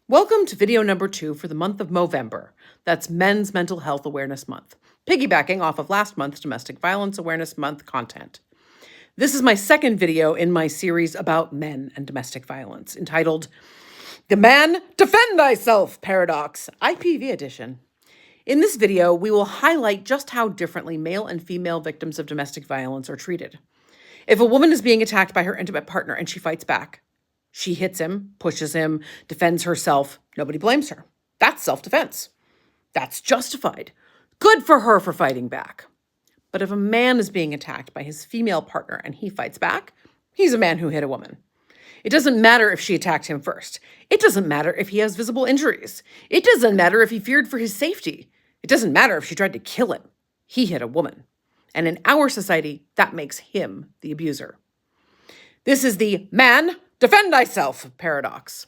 Welcome to video number 2 for the month of Movember. That's Men's Mental Health Awareness Month, piggybacking off of last month's Domestic Violence Awareness Month content. This is my second video in my series about men and domestic violence, entitled The Man Defend Thyself Paradox, IPV edition. In this video, we will highlight just how differently male and female victims of domestic violence are treated. If a woman is being attacked by her intimate partner and she fights back, she hits him, pushes him, defends herself, nobody blames her. That's self-defense. That's justified. Good for her for fighting back. But if a man is being attacked by his female partner and he fights back, he's a man who hit a woman. It doesn't matter if she attacked him first. It doesn't matter if he has visible injuries. It doesn't matter if he feared for his safety. It doesn't matter if she tried to kill him. He hit a woman. And in our society, that makes him the abuser. This is the man defend thyself paradox.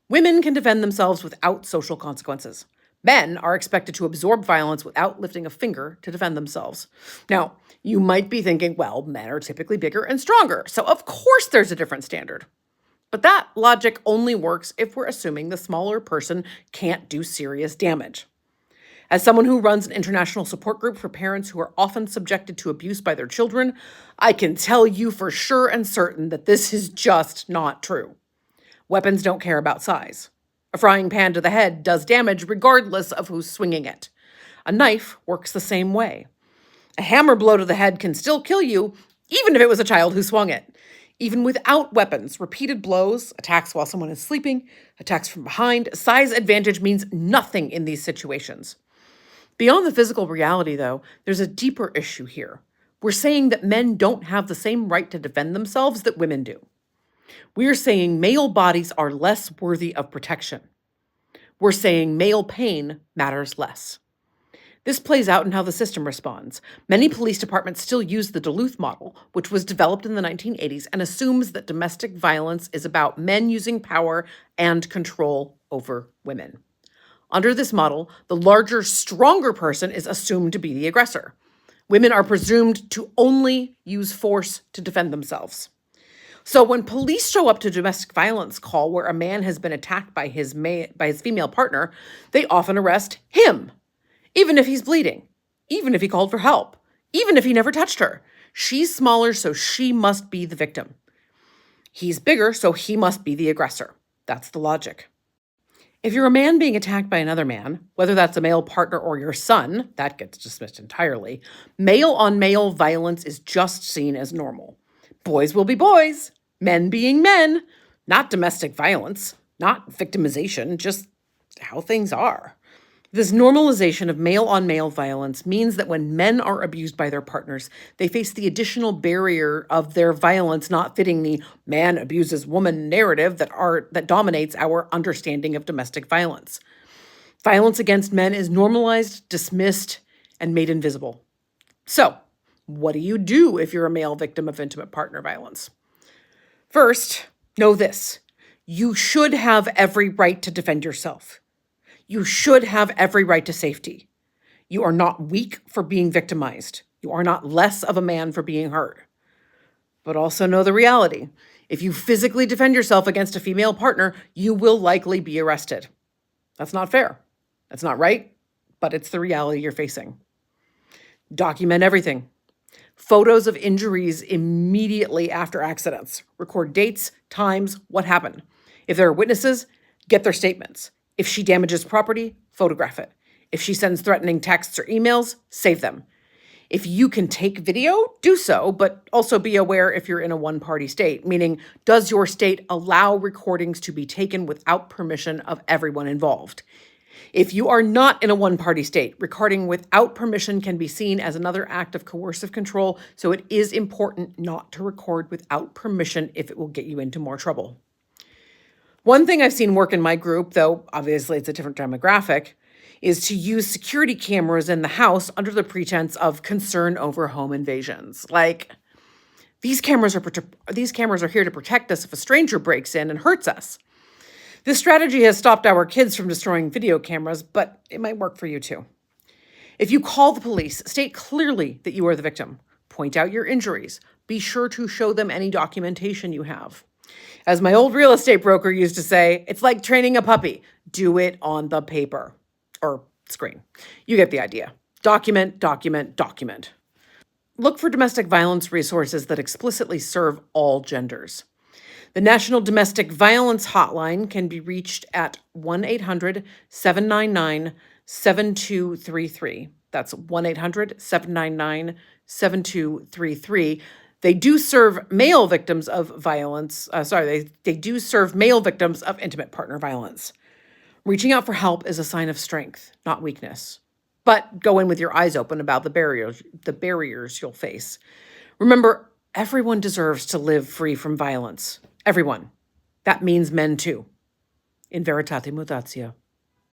Women can defend themselves without social consequences. Men are expected to absorb violence without lifting a finger to defend themselves. Now, you might be thinking, well, men are typically bigger and stronger, so of course there's a different standard. But that logic only works if we're assuming the smaller person can't do serious damage. As someone who runs an international support group for parents who are often subjected to abuse by their children, I can tell you for sure and certain that this is just not true. Weapons don't care about size. A frying pan to the head does damage regardless of who's swinging it. A knife works the same way. A hammer blow to the head can still kill you, even if it was a child who swung it. Even without weapons, repeated blows, attacks while someone is sleeping, attacks from behind, size advantage means nothing in these situations. Beyond the physical reality, though, there's a deeper issue here. We're saying that men don't have the same right to defend themselves that women do. We're saying male bodies are less worthy of protection. We're saying male pain matters less. This plays out in how the system responds. Many police departments still use the Duluth Model, which was developed in the 1980s and assumes that domestic violence is about men using power and control over women. Under this model, the larger, stronger person is assumed to be the aggressor. Women are presumed to only use force to defend themselves. So when police show up to a domestic violence call where a man has been attacked by his female partner, they often arrest him, even if he's bleeding, even if he called for help, even if he never touched her. She's smaller, so she must be the victim. He's bigger, so he must be the aggressor. That's the logic. If you're a man being attacked by another man, whether that's a male partner or your son, that gets dismissed entirely. Male-on-male violence is just seen as normal. Boys will be boys, men being men, not domestic violence, not victimization, just how things are. This normalization of male-on-male violence means that when men are abused by their partners, they face the additional barrier of their violence not fitting the man abuses woman narrative that dominates our understanding of domestic violence. Violence against men is normalized, dismissed, and made invisible. So, what do you do if you're a male victim of intimate partner violence? First, know this. You should have every right to defend yourself. You should have every right to safety. You are not weak for being victimized. You are not less of a man for being hurt. But also know the reality. If you physically defend yourself against a female partner, you will likely be arrested. That's not fair. That's not right, but it's the reality you're facing. Document everything. Photos of injuries immediately after accidents. Record dates, times, what happened. If there are witnesses, get their statements. If she damages property, photograph it. If she sends threatening texts or emails, save them. If you can take video, do so, but also be aware if you're in a one-party state, meaning does your state allow recordings to be taken without permission of everyone involved? If you are not in a one-party state, recording without permission can be seen as another act of coercive control, so it is important not to record without permission if it will get you into more trouble. One thing I've seen work in my group, though obviously it's a different demographic, is to use security cameras in the house under the pretense of concern over home invasions. Like, these cameras are here to protect us if a stranger breaks in and hurts us. This strategy has stopped our kids from destroying video cameras, but it might work for you too. If you call the police, state clearly that you are the victim. Point out your injuries. Be sure to show them any documentation you have. As my old real estate broker used to say, it's like training a puppy. Do it on the paper or screen. You get the idea. Document, document, document. Look for domestic violence resources that explicitly serve all genders. The National Domestic Violence Hotline can be reached at 1-800-799-7233. That's 1-800-799-7233. They do serve male victims of violence. They do serve male victims of intimate partner violence. Reaching out for help is a sign of strength, not weakness. But go in with your eyes open about the barriers you'll face. Remember, everyone deserves to live free from violence. Everyone. That means men too. In Veritate Mutatio.